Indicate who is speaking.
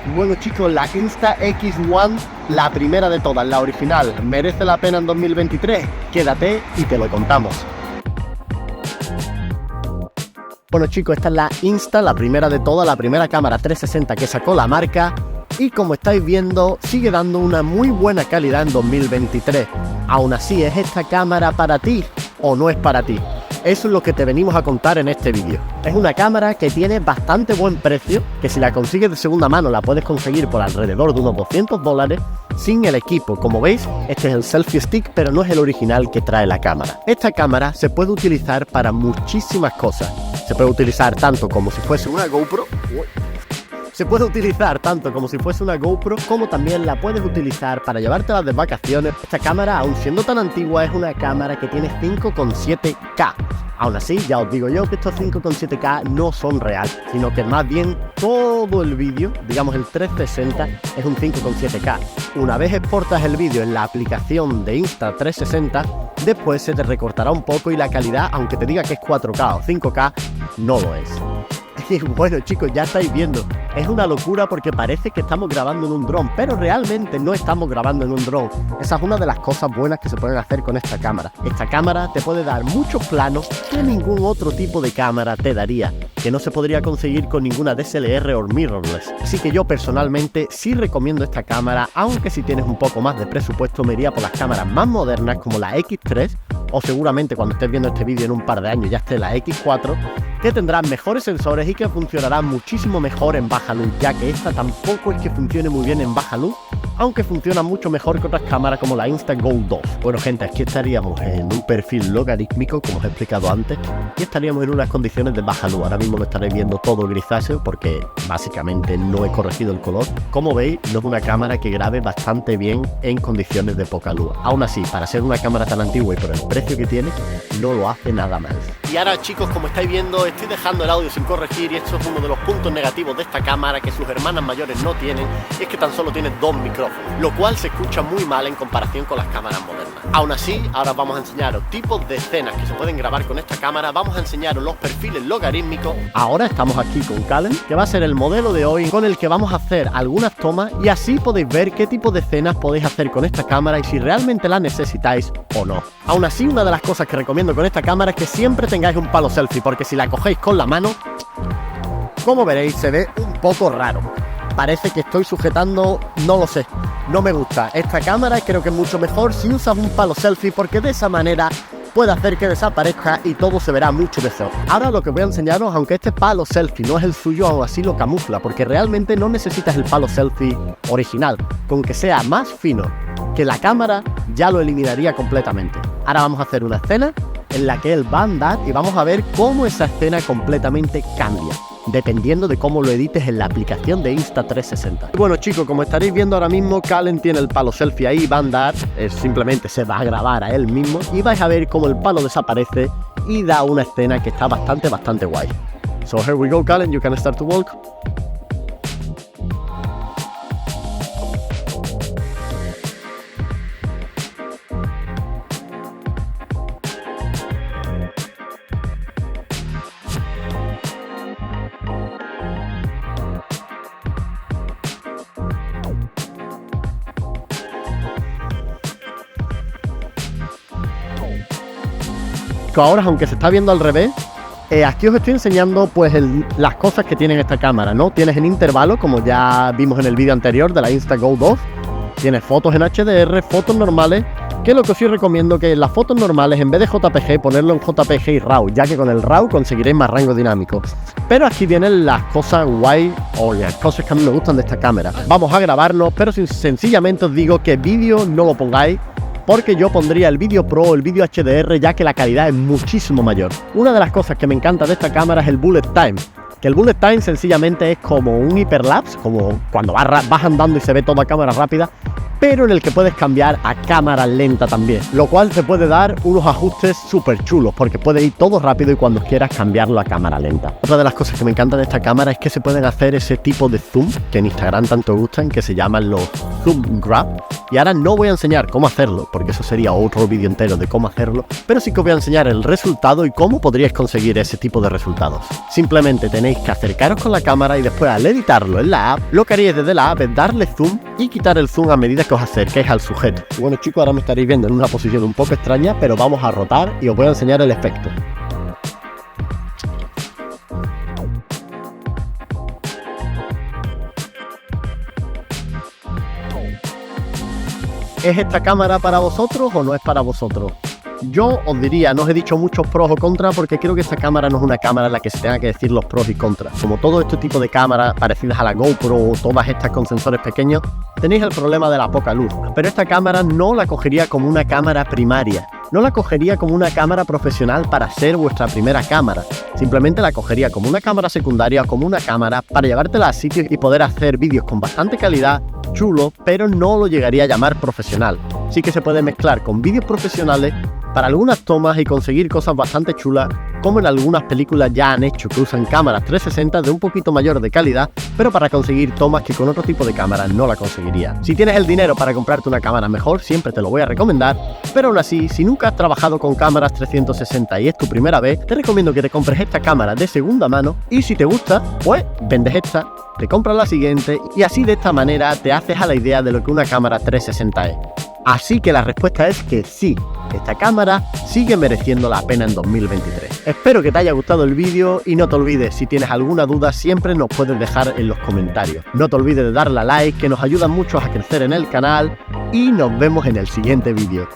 Speaker 1: Bueno chicos, la Insta-X1, la primera de todas, la original, ¿merece la pena en 2023? Quédate y te lo contamos. Bueno chicos, esta es la Insta, la primera de todas, la primera cámara 360 que sacó la marca. Y como estáis viendo, sigue dando una muy buena calidad en 2023. Aún así, ¿es esta cámara para ti o no es para ti? Eso es lo que te venimos a contar en este vídeo. Es una cámara que tiene bastante buen precio, que si la consigues de segunda mano la puedes conseguir por alrededor de unos $200 sin el equipo. Como veis, este es el selfie stick, pero no es el original que trae la cámara. Esta cámara se puede utilizar para muchísimas cosas. Se puede utilizar tanto como si fuese una GoPro. Se puede utilizar tanto como si fuese una GoPro, como también la puedes utilizar para llevártela de vacaciones. Esta cámara, aun siendo tan antigua, es una cámara que tiene 5,7K. Aún así, ya os digo yo que estos 5,7K no son reales, sino que más bien todo el vídeo, digamos el 360, es un 5,7K. Una vez exportas el vídeo en la aplicación de Insta360, después se te recortará un poco y la calidad, aunque te diga que es 4K o 5K, no lo es. Y bueno chicos, ya estáis viendo, es una locura porque parece que estamos grabando en un dron, pero realmente no estamos grabando en un dron. Esa es una de las cosas buenas que se pueden hacer con esta cámara. Esta cámara te puede dar muchos planos que ningún otro tipo de cámara te daría, que no se podría conseguir con ninguna DSLR o mirrorless. Así que yo personalmente sí recomiendo esta cámara, aunque si tienes un poco más de presupuesto me iría por las cámaras más modernas como la X3, o seguramente cuando estés viendo este vídeo en un par de años ya esté la X4, que tendrán mejores sensores y que funcionarán muchísimo mejor en baja luz, ya que esta tampoco es que funcione muy bien en baja luz, aunque funciona mucho mejor que otras cámaras como la Insta-Go 2. Bueno gente, aquí estaríamos en un perfil logarítmico, como os he explicado antes, y estaríamos en unas condiciones de baja luz. Ahora mismo me estaréis viendo todo grisáceo porque básicamente no he corregido el color. Como veis, no es una cámara que grabe bastante bien en condiciones de poca luz. Aún así, para ser una cámara tan antigua y por el precio que tiene, no lo hace nada mal. Y ahora chicos, como estáis viendo, estoy dejando el audio sin corregir y esto es uno de los puntos negativos de esta cámara que sus hermanas mayores no tienen, es que tan solo tiene 2 micrófonos, lo cual se escucha muy mal en comparación con las cámaras modernas. Aún así, ahora vamos a enseñaros tipos de escenas que se pueden grabar con esta cámara, vamos a enseñaros los perfiles logarítmicos. Ahora estamos aquí con Calen, que va a ser el modelo de hoy con el que vamos a hacer algunas tomas y así podéis ver qué tipo de escenas podéis hacer con esta cámara y si realmente la necesitáis o no. Aún así, una de las cosas que recomiendo con esta cámara es que siempre tengáis un palo selfie, porque si la cogéis con la mano, como veréis, se ve un poco raro. Parece que estoy sujetando, no lo sé, no me gusta. Esta cámara creo que es mucho mejor si usas un palo selfie, porque de esa manera puede hacer que desaparezca y todo se verá mucho mejor. Ahora lo que voy a enseñaros, aunque este palo selfie no es el suyo, aún así lo camufla, porque realmente no necesitas el palo selfie original. Con que sea más fino que la cámara, ya lo eliminaría completamente. Ahora vamos a hacer una escena en la que él va a andar y vamos a ver cómo esa escena completamente cambia, dependiendo de cómo lo edites en la aplicación de Insta360. Bueno chicos, como estaréis viendo ahora mismo, Calen tiene el palo selfie ahí, va a andar, simplemente se va a grabar a él mismo y vais a ver cómo el palo desaparece y da una escena que está bastante guay. So here we go, Calen, you can start to walk. Ahora, aunque se está viendo al revés, aquí os estoy enseñando pues las cosas que tiene esta cámara, ¿no? Tienes en intervalo, como ya vimos en el vídeo anterior de la Insta-Go 2, tienes fotos en HDR, fotos normales, que lo que os recomiendo que en las fotos normales, en vez de JPG, ponerlo en JPG y RAW, ya que con el RAW conseguiréis más rango dinámico. Pero aquí vienen las cosas guay, o las cosas que a mí me gustan de esta cámara. Vamos a grabarnos, pero sencillamente os digo que vídeo no lo pongáis, porque yo pondría el vídeo Pro o el vídeo HDR, ya que la calidad es muchísimo mayor. Una de las cosas que me encanta de esta cámara es el bullet time, que el bullet time sencillamente es como un hiperlapse, como cuando vas andando y se ve todo a cámara rápida, pero en el que puedes cambiar a cámara lenta también, lo cual te puede dar unos ajustes súper chulos, porque puede ir todo rápido y cuando quieras cambiarlo a cámara lenta. Otra de las cosas que me encanta de esta cámara es que se pueden hacer ese tipo de zoom que en Instagram tanto gustan, que se llaman los zoom grab, Y ahora no voy a enseñar cómo hacerlo, porque eso sería otro vídeo entero de cómo hacerlo, pero sí que os voy a enseñar el resultado y cómo podríais conseguir ese tipo de resultados. Simplemente tenéis que acercaros con la cámara y después al editarlo en la app, lo que haréis desde la app es darle zoom y quitar el zoom a medida que os acerquéis al sujeto. Y bueno chicos, ahora me estaréis viendo en una posición un poco extraña, pero vamos a rotar y os voy a enseñar el efecto. ¿Es esta cámara para vosotros o no es para vosotros? Yo os diría, no os he dicho muchos pros o contras porque creo que esta cámara no es una cámara en la que se tenga que decir los pros y contras. Como todo este tipo de cámaras parecidas a la GoPro o todas estas con sensores pequeños, tenéis el problema de la poca luz. Pero esta cámara no la cogería como una cámara primaria. No la cogería como una cámara profesional para ser vuestra primera cámara. Simplemente la cogería como una cámara secundaria o como una cámara para llevártela a sitios y poder hacer vídeos con bastante calidad, chulo, pero no lo llegaría a llamar profesional. Sí que se puede mezclar con vídeos profesionales para algunas tomas y conseguir cosas bastante chulas, como en algunas películas ya han hecho, que usan cámaras 360 de un poquito mayor de calidad, pero para conseguir tomas que con otro tipo de cámara no la conseguiría. Si tienes el dinero para comprarte una cámara mejor, siempre te lo voy a recomendar, pero aún así, si nunca has trabajado con cámaras 360 y es tu primera vez, te recomiendo que te compres esta cámara de segunda mano y si te gusta, pues vendes esta, te compras la siguiente y así de esta manera te haces a la idea de lo que una cámara 360 es. Así que la respuesta es que sí, esta cámara sigue mereciendo la pena en 2023. Espero que te haya gustado el vídeo y no te olvides, si tienes alguna duda siempre nos puedes dejar en los comentarios. No te olvides de darle a like, que nos ayuda mucho a crecer en el canal y nos vemos en el siguiente vídeo.